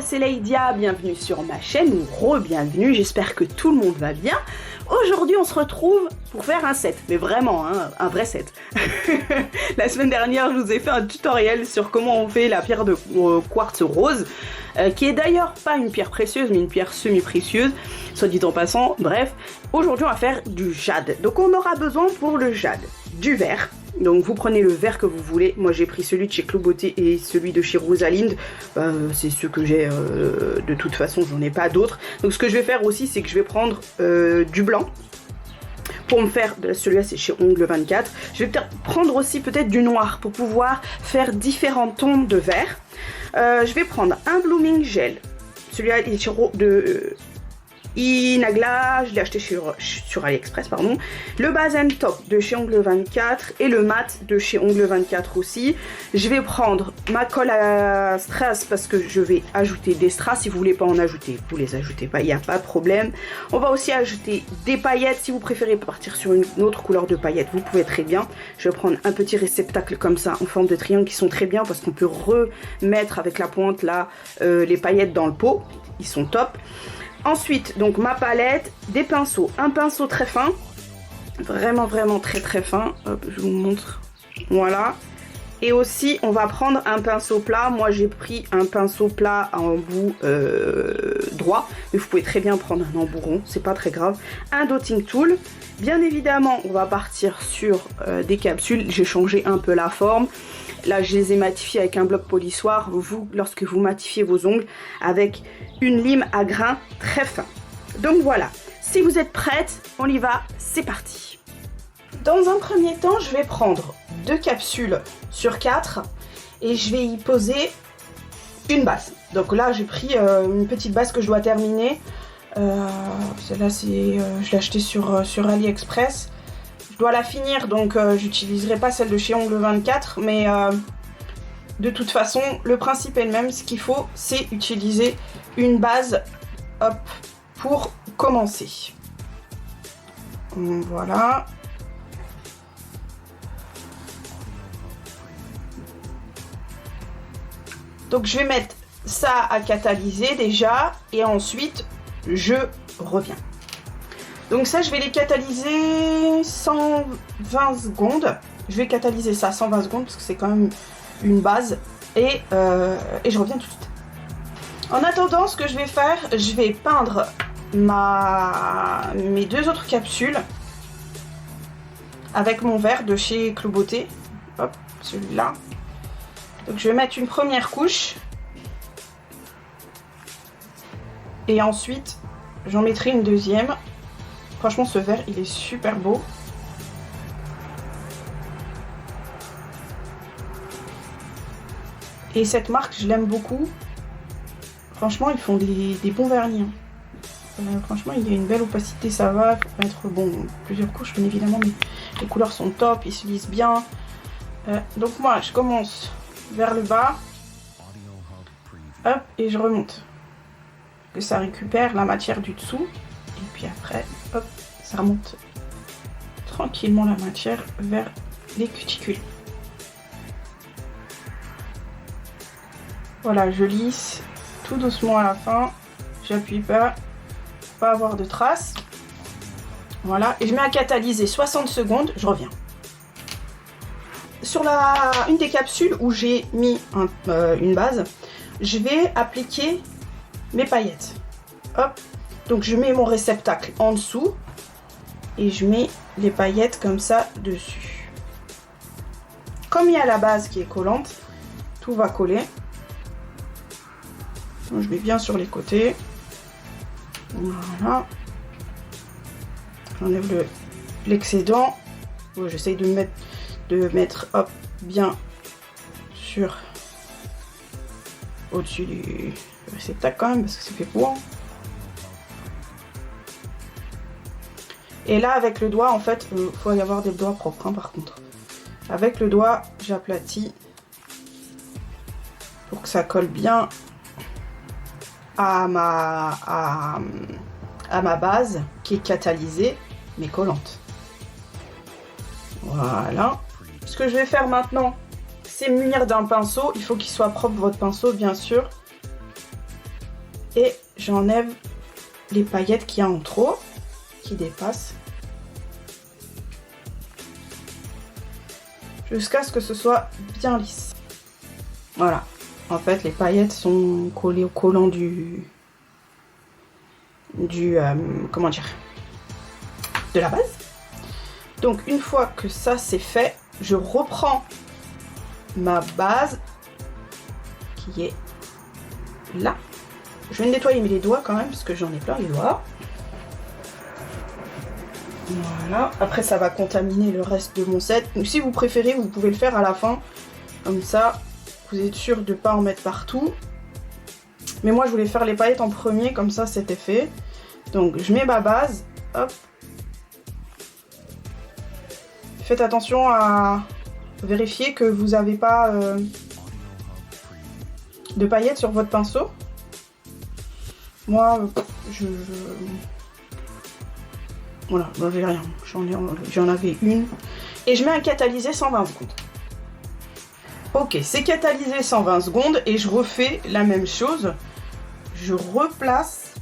c'est Leidia, bienvenue sur ma chaîne, ou re-bienvenue, j'espère que tout le monde va bien. Aujourd'hui on se retrouve pour faire un set, mais vraiment hein, un vrai set. La semaine dernière je vous ai fait un tutoriel sur comment on fait la pierre de quartz rose, qui est d'ailleurs pas une pierre précieuse mais une pierre semi-précieuse, soit dit en passant. Bref, aujourd'hui on va faire du jade, donc on aura besoin pour le jade du verre. Donc vous prenez le verre que vous voulez, moi j'ai pris celui de chez Clos Beauté et celui de chez Rosalind, c'est ceux que j'ai, de toute façon j'en ai pas d'autres. Donc ce que je vais faire aussi c'est que je vais prendre du blanc pour me faire, celui-là c'est chez Ongle 24, je vais prendre aussi peut-être du noir pour pouvoir faire différents tons de vert. Je vais prendre un blooming gel, celui-là est de Inagla, je l'ai acheté sur AliExpress, pardon. Le base and top de chez Ongle 24 et le mat de chez Ongle 24 aussi. Je vais prendre ma colle à strass parce que je vais ajouter des strass. Si vous voulez pas en ajouter, vous les ajoutez pas, il n'y a pas de problème. On va aussi ajouter des paillettes. Si vous préférez partir sur une autre couleur de paillettes, vous pouvez très bien. Je vais prendre un petit réceptacle comme ça en forme de triangle qui sont très bien parce qu'on peut remettre avec la pointe là les paillettes dans le pot. Ils sont top. Ensuite, donc ma palette, des pinceaux, un pinceau très fin, vraiment très fin, hop, je vous montre, voilà. Et aussi, on va prendre un pinceau plat, moi j'ai pris un pinceau plat en bout droit, mais vous pouvez très bien prendre un embout rond, c'est pas très grave. Un dotting tool, bien évidemment, on va partir sur des capsules, j'ai changé un peu la forme. Là, je les ai matifiés avec un bloc polissoir. Vous, lorsque vous matifiez vos ongles, avec une lime à grains très fin. Donc voilà, si vous êtes prête, on y va, c'est parti. Dans un premier temps, je vais prendre 2 capsules sur 4 et je vais y poser une base. Donc là, j'ai pris une petite base que je dois terminer. Celle-là, je l'ai achetée sur AliExpress. Je dois la finir, donc j'utiliserai pas celle de chez Ongle 24, mais de toute façon le principe est le même. Ce qu'il faut, c'est utiliser une base, hop, pour commencer. Voilà. Donc je vais mettre ça à catalyser déjà et ensuite je reviens. Donc ça, je vais les catalyser 120 secondes. Je vais catalyser ça 120 secondes parce que c'est quand même une base. Et je reviens tout de suite. En attendant, ce que je vais faire, je vais peindre mes 2 autres capsules avec mon verre de chez Clos Beauté. Hop, celui-là. Donc je vais mettre une première couche. Et ensuite, j'en mettrai une deuxième. Franchement, ce verre, il est super beau. Et cette marque, je l'aime beaucoup. Franchement, ils font des bons vernis. Franchement, il y a une belle opacité, ça va. Il faut mettre, bon, plusieurs couches, bien évidemment, mais les couleurs sont top, ils se lisent bien. Donc moi, je commence vers le bas. Hop, et je remonte. Que ça récupère la matière du dessous. Et puis après, hop, ça remonte tranquillement la matière vers les cuticules. Voilà, je lisse tout doucement à la fin. J'appuie pas, pas avoir de traces. Voilà, et je mets à catalyser 60 secondes, je reviens. Sur une des capsules où j'ai mis une base, je vais appliquer mes paillettes. Hop. Donc je mets mon réceptacle en dessous et je mets les paillettes comme ça dessus. Comme il y a la base qui est collante, tout va coller. Donc, je mets bien sur les côtés. Voilà. J'enlève l'excédent. J'essaye de mettre hop, bien sur au-dessus du réceptacle quand même parce que c'est fait pour. Et là, avec le doigt, en fait, il faut y avoir des doigts propres, hein, par contre. Avec le doigt, j'aplatis pour que ça colle bien à ma base qui est catalysée, mais collante. Voilà. Ce que je vais faire maintenant, c'est me munir d'un pinceau. Il faut qu'il soit propre, votre pinceau, bien sûr. et j'enlève les paillettes qu'il y a en trop, qui dépassent. Jusqu'à ce que ce soit bien lisse. Voilà. En fait, les paillettes sont collées au collant comment dire, de la base. Donc une fois que ça c'est fait, je reprends ma base qui est là. Je vais nettoyer les doigts quand même parce que j'en ai plein les doigts. Voilà. Après ça va contaminer le reste de mon set. Donc, si vous préférez, vous pouvez le faire à la fin. Comme ça, vous êtes sûr de ne pas en mettre partout. Mais moi je voulais faire les paillettes en premier, comme ça c'était fait. Donc je mets ma base. Hop. Faites attention à vérifier que vous n'avez pas de paillettes sur votre pinceau. Moi, voilà, j'ai rien. J'en avais une. Et je mets un catalysé 120 secondes. Ok, c'est catalysé 120 secondes et je refais la même chose. Je replace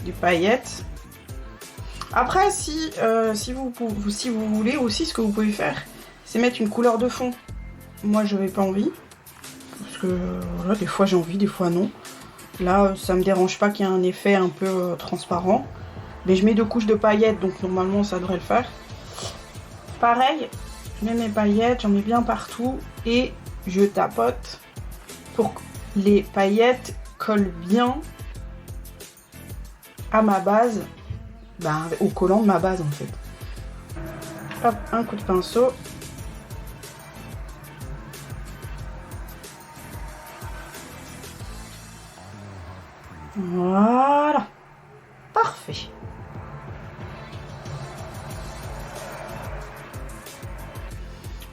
des paillettes. Après, si vous voulez aussi, ce que vous pouvez faire, c'est mettre une couleur de fond. Moi, je n'avais pas envie. Parce que voilà, des fois j'ai envie, des fois non. Là, ça me dérange pas qu'il y ait un effet un peu transparent. Mais je mets 2 couches de paillettes, donc normalement ça devrait le faire. Pareil, je mets mes paillettes, j'en mets bien partout. Et je tapote pour que les paillettes collent bien à ma base. Au collant de ma base en fait. Hop, un coup de pinceau. Voilà. Parfait.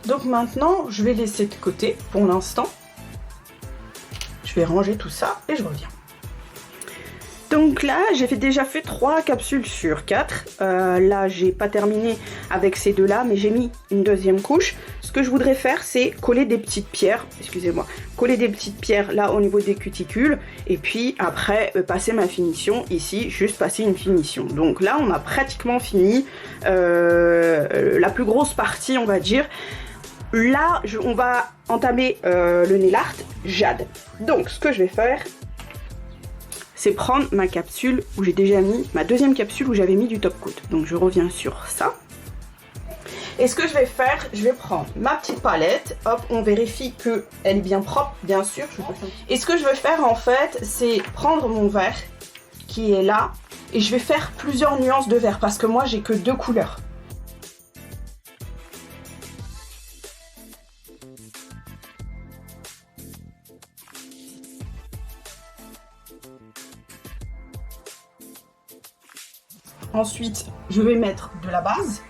Donc maintenant, je vais laisser de côté pour l'instant. Je vais ranger tout ça et je reviens. Donc là, j'ai déjà fait 3 capsules sur 4. Là, j'ai pas terminé avec ces deux-là, mais j'ai mis une deuxième couche. Ce que je voudrais faire, c'est coller des petites pierres, excusez-moi, coller des petites pierres là au niveau des cuticules. Et puis après, passer ma finition ici, juste passer une finition. Donc là, on a pratiquement fini la plus grosse partie, on va dire. Là, on va entamer le nail art Jade. Donc, ce que je vais faire, c'est prendre ma capsule où j'ai déjà mis, ma deuxième capsule où j'avais mis du top coat. Donc je reviens sur ça. Et ce que je vais faire, je vais prendre ma petite palette. Hop, on vérifie qu'elle est bien propre, bien sûr. Et ce que je vais faire en fait, c'est prendre mon vert qui est là. Et je vais faire plusieurs nuances de vert parce que moi j'ai que 2 couleurs. Ensuite, je vais mettre de la base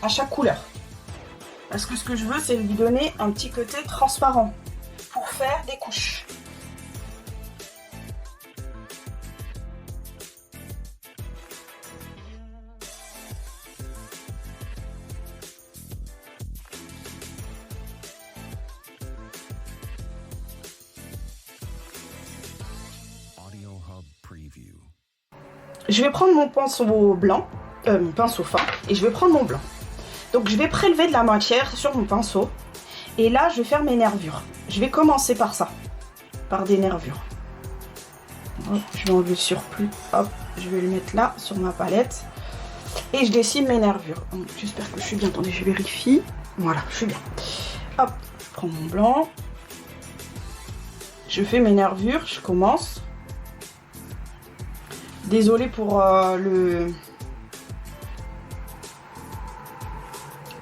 à chaque couleur. Parce que ce que je veux, c'est lui donner un petit côté transparent pour faire des couches. Je vais prendre mon pinceau blanc, mon pinceau fin, et je vais prendre mon blanc. Donc je vais prélever de la matière sur mon pinceau, et là je vais faire mes nervures. Je vais commencer par ça, par des nervures. Hop, je vais enlever le surplus, hop, je vais le mettre là, sur ma palette, et je dessine mes nervures. J'espère que je suis bien, attendez, je vérifie. Voilà, je suis bien. Hop, je prends mon blanc, je fais mes nervures, je commence. Désolée pour le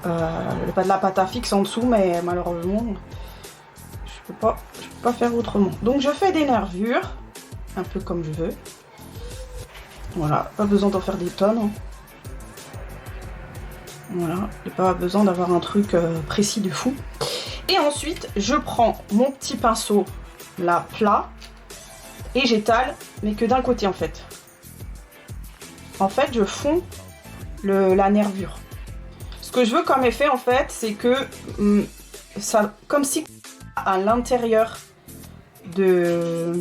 pas de la pâte à fixe en dessous, mais malheureusement je peux pas faire autrement. Donc je fais des nervures un peu comme je veux. Voilà, pas besoin d'en faire des tonnes. Voilà, et pas besoin d'avoir un truc précis de fou. Et ensuite je prends mon petit pinceau là plat et j'étale, mais que d'un côté en fait. En fait, je fonds la nervure. Ce que je veux comme effet, en fait, c'est que ça, comme si à l'intérieur de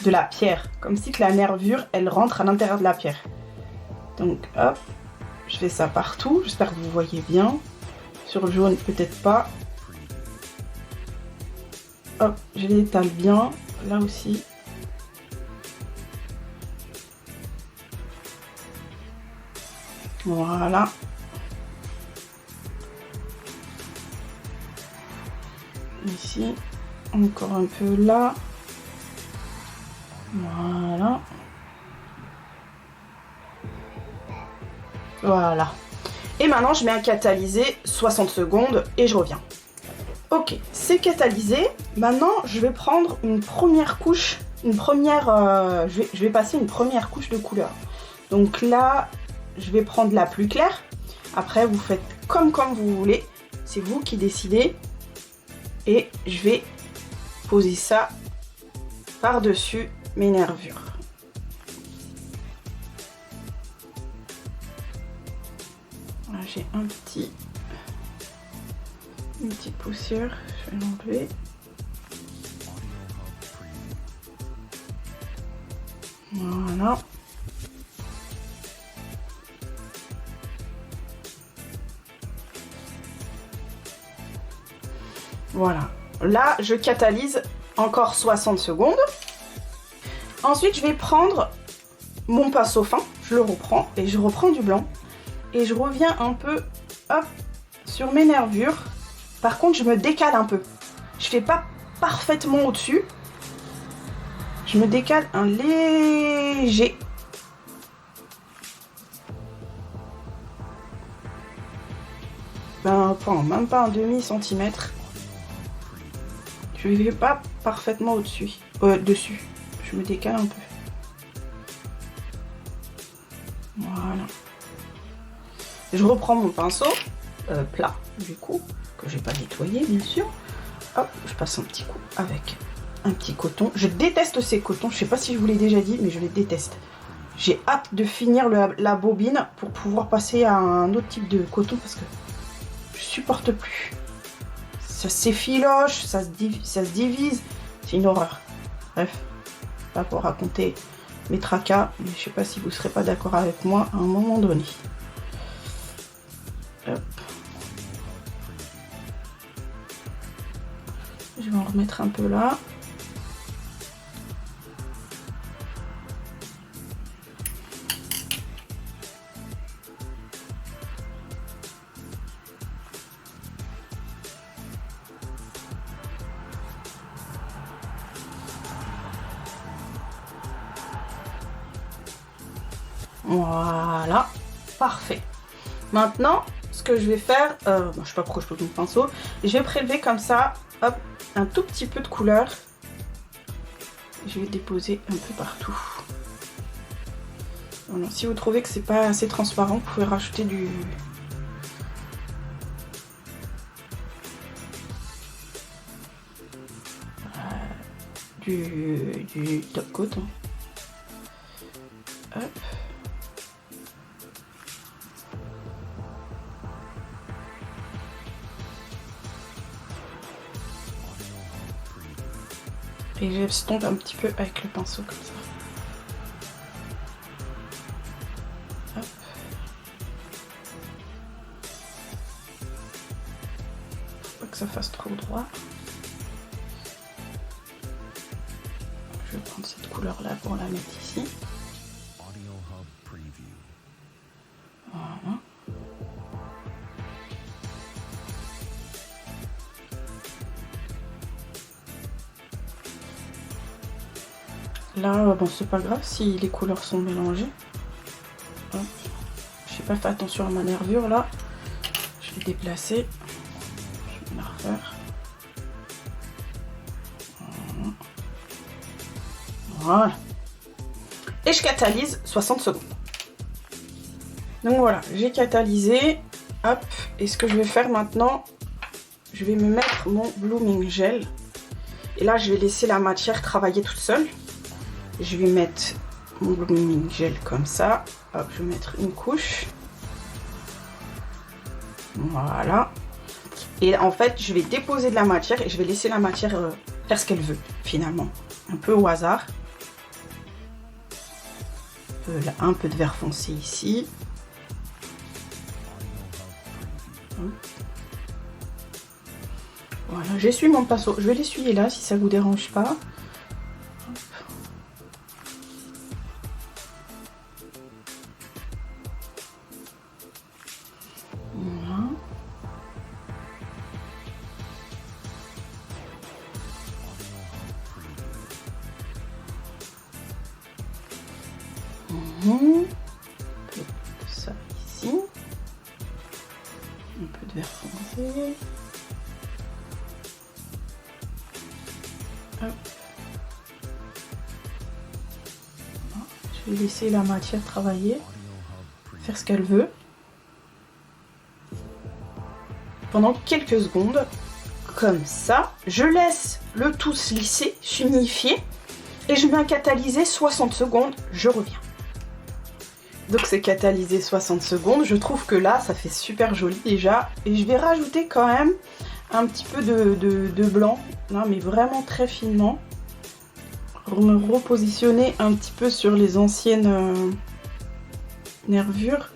de la pierre. Comme si que la nervure, elle rentre à l'intérieur de la pierre. Donc, hop, je fais ça partout. J'espère que vous voyez bien. Sur le jaune, peut-être pas. Hop, je l'étale bien. Là aussi. Voilà. Ici. Encore un peu là. Voilà. Voilà. Et maintenant, je mets un catalysé 60 secondes et je reviens. Ok, c'est catalysé. Maintenant, je vais prendre une première couche, je vais passer une première couche de couleur. Donc là, je vais prendre la plus claire. Après, vous faites comme vous voulez. C'est vous qui décidez. Et je vais poser ça par-dessus mes nervures. Là, j'ai une petite poussière, je vais l'enlever. Voilà. Voilà. Là, je catalyse encore 60 secondes. Ensuite, je vais prendre mon pinceau fin, je le reprends et je reprends du blanc. Et je reviens un peu, hop, sur mes nervures. Par contre, je me décale un peu. Je fais pas parfaitement au-dessus. Je me décale un léger. Même pas un demi-centimètre. Je ne vais pas parfaitement au-dessus. Dessus. Je me décale un peu. Voilà. Je reprends mon pinceau plat, du coup, que j'ai pas nettoyé, bien sûr. Hop, je passe un petit coup avec un petit coton. Je déteste ces cotons. Je sais pas si je vous l'ai déjà dit, mais je les déteste. J'ai hâte de finir la bobine pour pouvoir passer à un autre type de coton parce que je supporte plus. Ça s'effiloche, ça se divise. C'est une horreur. Bref, pas pour raconter mes tracas, mais je sais pas si vous serez pas d'accord avec moi à un moment donné. Hop. Je vais en remettre un peu là. Voilà, parfait. Maintenant, ce que je vais faire, je sais pas pourquoi je pose mon pinceau, je vais prélever comme ça, hop, un tout petit peu de couleur. Je vais déposer un peu partout. Voilà, si vous trouvez que c'est pas assez transparent, vous pouvez rajouter du top coat. Hop. Et j'estompe un petit peu avec le pinceau comme ça. Hop. Faut pas que ça fasse trop droit. Je vais prendre cette couleur là pour la mettre ici. Voilà. Là, bon, c'est pas grave si les couleurs sont mélangées. Hop. J'ai pas fait attention à ma nervure là. Je vais déplacer. Je vais la refaire. Voilà. Et je catalyse 60 secondes. Donc voilà, j'ai catalysé. Hop. Et ce que je vais faire maintenant, je vais me mettre mon blooming gel. Et là, je vais laisser la matière travailler toute seule. Je vais mettre mon blooming gel comme ça. Hop, je vais mettre une couche. Voilà. Et en fait, je vais déposer de la matière et je vais laisser la matière faire ce qu'elle veut, finalement. Un peu au hasard. un peu de vert foncé ici. Voilà, j'essuie mon pinceau. Je vais l'essuyer là si ça vous dérange pas. Voilà. Ça ici. Un peu de vert foncé. Hop. Je vais laisser la matière travailler, faire ce qu'elle veut. Pendant quelques secondes, comme ça, je laisse le tout se lisser, s'unifier, et je mets un catalysé 60 secondes, je reviens. Donc c'est catalysé 60 secondes, je trouve que là ça fait super joli déjà, et je vais rajouter quand même un petit peu de blanc, là mais vraiment très finement, pour me repositionner un petit peu sur les anciennes nervures.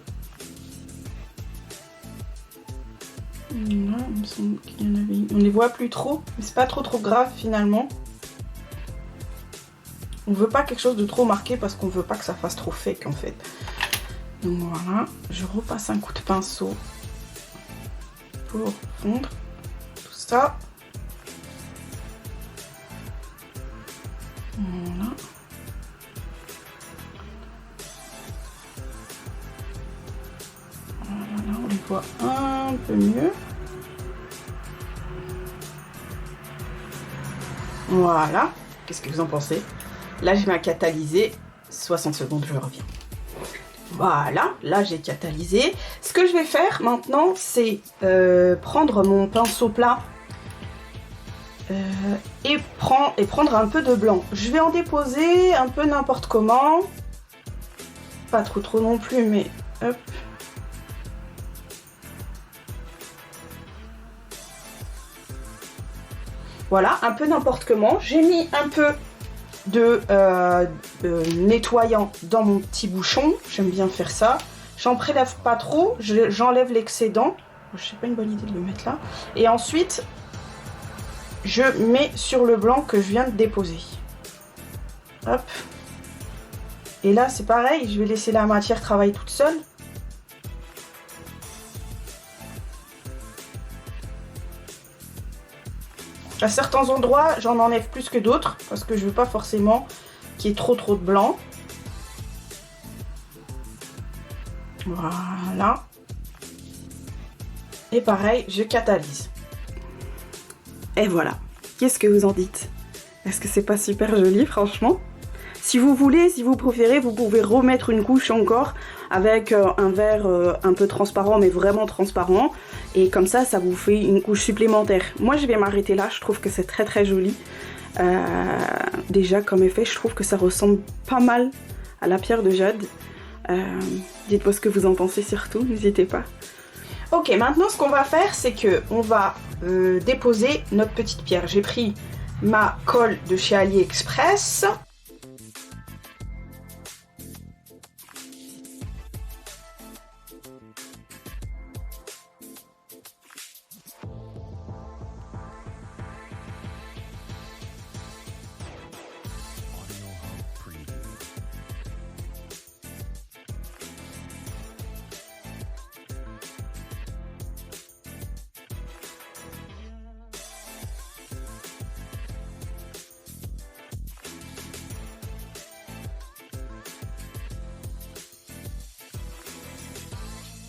Là, il me semble qu'il y en avait. On les voit plus trop, mais c'est pas trop grave finalement. On veut pas quelque chose de trop marqué parce qu'on veut pas que ça fasse trop fake en fait. Donc voilà, je repasse un coup de pinceau pour fondre tout ça. Voilà. Voilà, on les voit un peu mieux. Voilà, qu'est-ce que vous en pensez? Là, je mets un catalysé, 60 secondes, je reviens. Voilà, là j'ai catalysé. Ce que je vais faire maintenant, c'est prendre mon pinceau plat et prendre un peu de blanc. Je vais en déposer un peu n'importe comment. Pas trop non plus, mais hop. Voilà, un peu n'importe comment. J'ai mis un peu de nettoyant dans mon petit bouchon. J'aime bien faire ça. J'en prélève pas trop. J'enlève l'excédent. C'est pas une bonne idée de le mettre là. Et ensuite, je mets sur le blanc que je viens de déposer. Hop. Et là, c'est pareil. Je vais laisser la matière travailler toute seule. À certains endroits, j'en enlève plus que d'autres parce que je veux pas forcément qu'il y ait trop de blanc. Voilà. Et pareil, je catalyse. Et voilà. Qu'est-ce que vous en dites? Est-ce que c'est pas super joli, franchement? Si vous voulez, si vous préférez, vous pouvez remettre une couche encore avec un verre un peu transparent, mais vraiment transparent. Et comme ça, ça vous fait une couche supplémentaire. Moi, je vais m'arrêter là. Je trouve que c'est très joli. Déjà, comme effet, je trouve que ça ressemble pas mal à la pierre de jade. Dites-moi ce que vous en pensez surtout, n'hésitez pas. Ok, maintenant, ce qu'on va faire, c'est que on va déposer notre petite pierre. J'ai pris ma colle de chez AliExpress.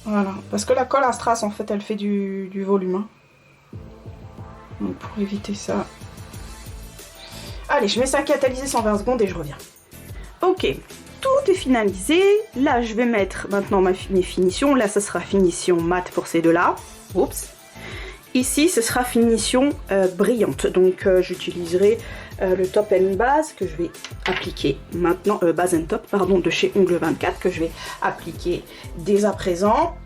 Voilà, parce que la colle à strass, en fait, elle fait du volume. Hein. Donc, pour éviter ça... Allez, je mets ça à catalyser 120 secondes et je reviens. Ok, tout est finalisé. Là, je vais mettre maintenant mes finitions. Là, ce sera finition mat pour ces deux-là. Oups. Ici, ce sera finition brillante. Donc, j'utiliserai le top and base que je vais appliquer maintenant, base and top, pardon, de chez Ongle 24 que je vais appliquer dès à présent.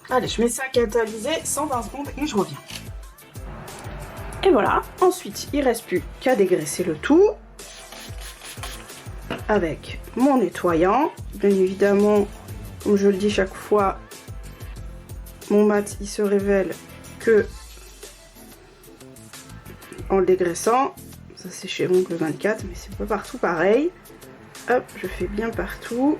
Allez, je mets ça à catalyser, 120 secondes et je reviens. Et voilà, ensuite il reste plus qu'à dégraisser le tout avec mon nettoyant. Bien évidemment, comme je le dis chaque fois, mon mat il se révèle que en le dégraissant. Ça c'est chez Oncle 24, mais c'est pas partout pareil. Hop, je fais bien partout.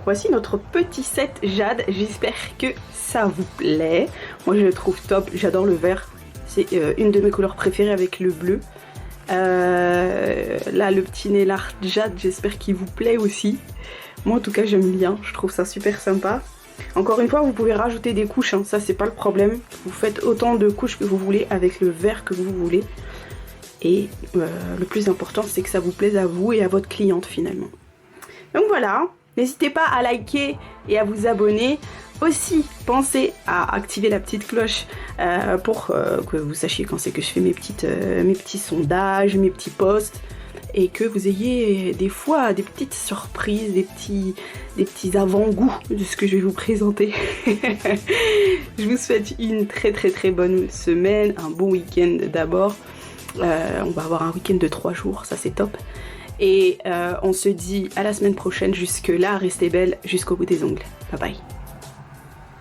Voici notre petit set jade, j'espère que ça vous plaît. Moi je le trouve top, j'adore le vert, c'est une de mes couleurs préférées avec le bleu. Là le petit nail art jade, j'espère qu'il vous plaît aussi. Moi en tout cas j'aime bien, je trouve ça super sympa. Encore une fois vous pouvez rajouter des couches, hein, ça c'est pas le problème. Vous faites autant de couches que vous voulez avec le vert que vous voulez. Et le plus important c'est que ça vous plaise à vous et à votre cliente finalement. Donc voilà. N'hésitez pas à liker et à vous abonner. Aussi, pensez à activer la petite cloche pour que vous sachiez quand c'est que je fais mes petits sondages, mes petits posts. Et que vous ayez des fois des petites surprises, des petits avant-goûts de ce que je vais vous présenter. Je vous souhaite une très bonne semaine, un bon week-end d'abord. On va avoir un week-end de 3 jours, ça c'est top. Et on se dit à la semaine prochaine. Jusque là, restez belle jusqu'au bout des ongles. Bye bye.